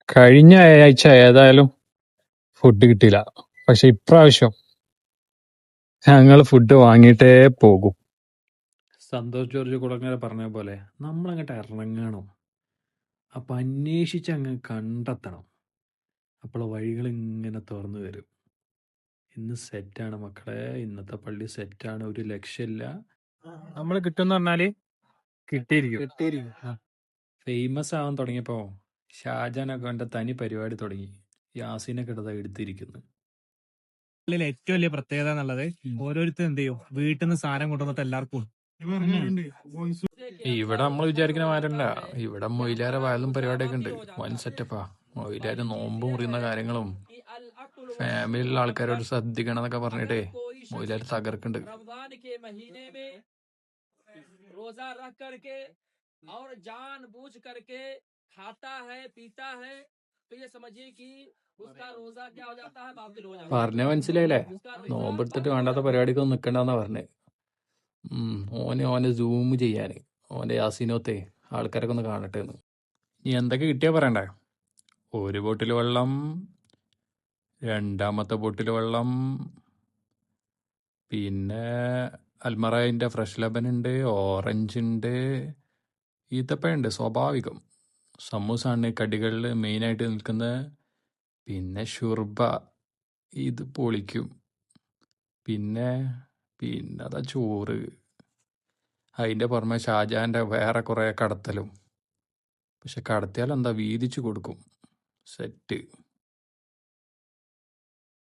കഴിഞ്ഞ ആഴ്ച ഏതായാലും ഫുഡ് കിട്ടിയില്ല. പക്ഷെ ഇപ്രാവശ്യം ഞങ്ങൾ ഫുഡ് വാങ്ങിയിട്ടേ പോകും. സന്തോഷ് ജോർജ് കുളങ്ങര പറഞ്ഞ പോലെ നമ്മളങ്ങോട്ട് ഇറങ്ങണം. അപ്പം അന്വേഷിച്ച് അങ്ങ് കണ്ടെത്തണം. അപ്പോൾ വഴികൾ ഇങ്ങനെ തുറന്നു വരും. ഇന്ന് സെറ്റാണ് മക്കളെ, ഇന്നത്തെ പള്ളി സെറ്റാണ്. ഒരു ലക്ഷ്യമില്ല. നമ്മൾ കിട്ടുമെന്ന് പറഞ്ഞാല് കിട്ടിയിരിക്കും. ഫേമസ് ആവാൻ തുടങ്ങിയപ്പോൾ ഷാജാനൊക്കെ എൻ്റെ തനി പരിപാടി തുടങ്ങി. യാസീനൊക്കെ എടുത്തിരിക്കുന്നു. ഏറ്റവും വലിയ പ്രത്യേകത എന്നുള്ളത് ഓരോരുത്തരും എന്ത് ചെയ്യും, വീട്ടിൽ നിന്ന് സാധനം കൊണ്ടുവന്നിട്ട് എല്ലാവർക്കും ഇവിടെ നമ്മൾ വിചാരിക്കുന്ന മാരല്ല. ഇവിടെ മൊയിലാരെ വയലും പരിപാടിയൊക്കെ ഉണ്ട്. വൻ സെറ്റപ്പാ. മൊയിലാര് നോമ്പ് മുറിയുന്ന കാര്യങ്ങളും ഫാമിലിയിലുള്ള ആൾക്കാരോട് ശ്രദ്ധിക്കണം എന്നൊക്കെ പറഞ്ഞിട്ടേ മൊയിലാര് തകർക്കുന്നുണ്ട്. പറഞ്ഞ മനസ്സിലായില്ലേ? നോമ്പെടുത്തിട്ട് വേണ്ടാത്ത പരിപാടിക്കൊന്നും നിക്കണ്ടെന്നാ പറഞ്ഞേ. ഓനെ സൂം ചെയ്യാന് ഓന്റെ യാസീനോത്തെ ആൾക്കാരൊക്കെ ഒന്ന് കാണട്ടെ എന്ന്. നീ എന്തൊക്കെ കിട്ടിയാ പറയണ്ടേ? ഒരു ബോട്ടിൽ വെള്ളം, രണ്ടാമത്തെ ബോട്ടിൽ വെള്ളം, പിന്നെ അൽമറയിൻ്റെ ഫ്രഷ് ലെമൺ ഉണ്ട്, ഓറഞ്ച് ഉണ്ട്, ഈത്തപ്പഴുണ്ട് സ്വാഭാവികം. സമൂസ ആണ് കടികളിൽ മെയിനായിട്ട് നിൽക്കുന്നത്. പിന്നെ ഷുർബ, ഇത് പൊളിക്കും. പിന്നെ അതാ ചോറ്. അതിൻ്റെ പുറമെ ഷാജാൻ്റെ വേറെ കുറേ കടത്തലും. പക്ഷെ കടത്തിയാൽ എന്താ വീതിച്ചു കൊടുക്കും. സെറ്റ്.